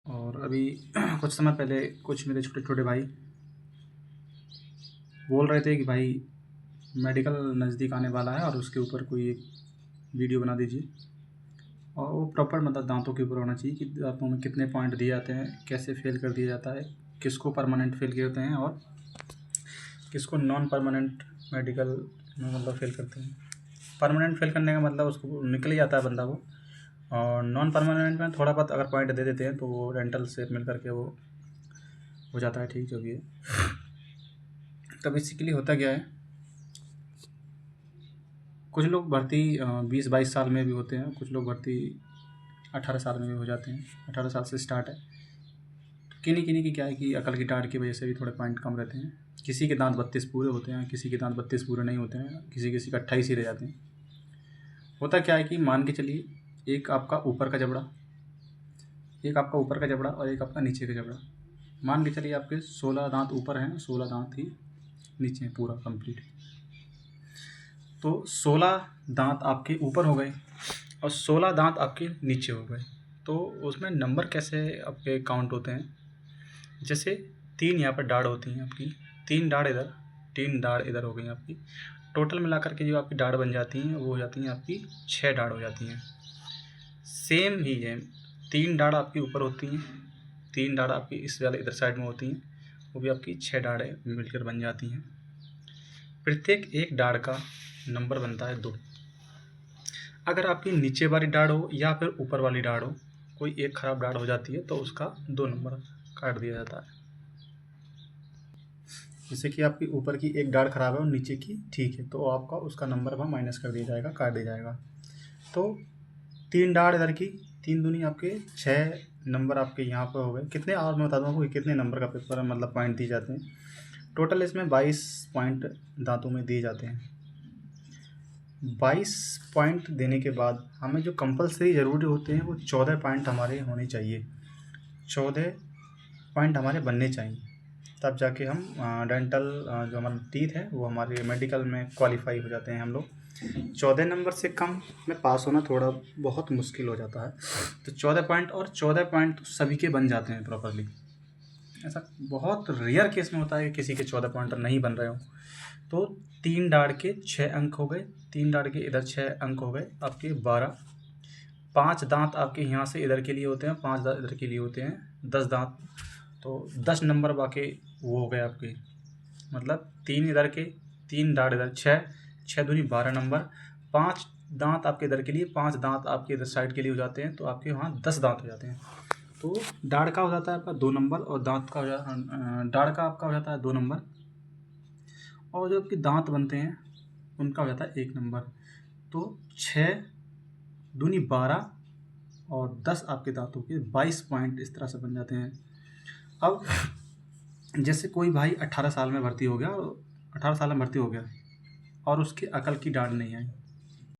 और अभी कुछ समय पहले कुछ मेरे छोटे छोटे भाई बोल रहे थे कि भाई मेडिकल नज़दीक आने वाला है और उसके ऊपर कोई एक वीडियो बना दीजिए, और वो प्रॉपर मतलब दांतों के ऊपर होना चाहिए कि दांतों में कितने पॉइंट दिए जाते हैं, कैसे फेल कर दिया जाता है, किसको परमानेंट फेल करते हैं और किसको नॉन परमानेंट मेडिकल में मतलब फेल करते हैं। परमानेंट फेल करने का मतलब उसको निकल ही जाता है बंदा वो, और नॉन परमानेंट में थोड़ा बहुत अगर पॉइंट दे देते हैं तो वो डेंटल से मिल करके वो हो जाता है ठीक, जो भी है। तो बेसिकली होता क्या है, कुछ लोग भर्ती 20-22 साल में भी होते हैं, कुछ लोग भर्ती 18 साल में भी हो जाते हैं। 18 साल से स्टार्ट है। तो किन्हीं किन्हीं की क्या है कि अकल की डांट की वजह से भी थोड़े पॉइंट कम रहते हैं। किसी के दांत 32 पूरे होते हैं, किसी के दांत 32 पूरे नहीं होते हैं, किसी किसी का 28 ही रह जाते हैं। होता क्या है कि मान के चलिए एक आपका ऊपर का जबड़ा, एक आपका ऊपर का जबड़ा और एक आपका नीचे का जबड़ा। मान के चलिए आपके 16 दांत ऊपर हैं, 16 दांत ही नीचे हैं पूरा कंप्लीट। तो 16 दांत आपके ऊपर हो गए और 16 दांत आपके नीचे हो गए। तो उसमें नंबर कैसे आपके काउंट होते हैं, जैसे 3 यहाँ पर दाढ़ होती हैं आपकी, 3 दाढ़ इधर, 3 दाढ़ इधर हो गई आपकी। टोटल मिलाकर के जो आपकी दाढ़ बन जाती हैं वो हो जाती हैं आपकी 6 दाढ़ हो जाती हैं। सेम ही है, 3 दाढ़ आपकी ऊपर होती हैं, 3 दाढ़ आपकी इस वाले इधर साइड में होती हैं, वो भी आपकी 6 दाढ़ें मिलकर बन जाती हैं। प्रत्येक एक दाढ़ का नंबर बनता है 2। अगर आपकी नीचे वाली दाढ़ हो या फिर ऊपर वाली दाढ़ हो, कोई एक खराब दाढ़ हो जाती है तो उसका 2 नंबर काट दिया जाता है। जैसे कि आपकी ऊपर की एक दाढ़ खराब है और नीचे की ठीक है, तो आपका उसका नंबर वहाँ माइनस कर दिया जाएगा, काट दिया जाएगा। तो 3 दाढ़ इधर की, 3 दूनी आपके 6 नंबर आपके यहाँ पर हो गए। कितने और मैं बता दूँ आपको कि कितने नंबर का पेपर है, मतलब पॉइंट दिए जाते हैं। टोटल इसमें 22 पॉइंट दांतों में दिए जाते हैं। 22 पॉइंट देने के बाद हमें जो कंपलसरी ज़रूरी होते हैं वो 14 पॉइंट हमारे होने चाहिए। 14 पॉइंट हमारे बनने चाहिए, तब जाके हम डेंटल जो हमारा टीथ है वो हमारे मेडिकल में क्वालिफाई हो जाते हैं हम लोग। 14 नंबर से कम में पास होना थोड़ा बहुत मुश्किल हो जाता है। तो 14 पॉइंट, और 14 पॉइंट तो सभी के बन जाते हैं प्रॉपरली। ऐसा बहुत रेयर केस में होता है कि किसी के 14 पॉइंट नहीं बन रहे हो। तो 3 दाढ़ के 6 अंक हो गए, 3 दाढ़ के इधर 6 अंक हो गए आपके 12। 5 दांत आपके यहाँ से इधर के लिए होते हैं, 5 दांत इधर के लिए होते हैं, 10 दांत। तो 10 नंबर बाकी वो हो गए आपके, मतलब 3 इधर के, 3 दाढ़ इधर, 6 दूनी 12 नंबर। 5 दांत आपके इधर के लिए, 5 दांत आपके इधर साइड के लिए हो जाते हैं, तो आपके वहाँ 10 दांत हो जाते हैं। तो दाढ़ का हो जाता है आपका 2 नंबर और दांत का हो जाता दाढ़ का आपका हो जाता है 2 नंबर, और जो आपके दांत बनते हैं उनका हो जाता है 1 नंबर। तो 6 दूनी 12 और 10 आपके दांतों के 22 पॉइंट इस तरह से बन जाते हैं। अब जैसे कोई भाई 18 साल में भर्ती हो गया, 18 साल में भर्ती हो गया और उसकी अकल की दाढ़ नहीं आई,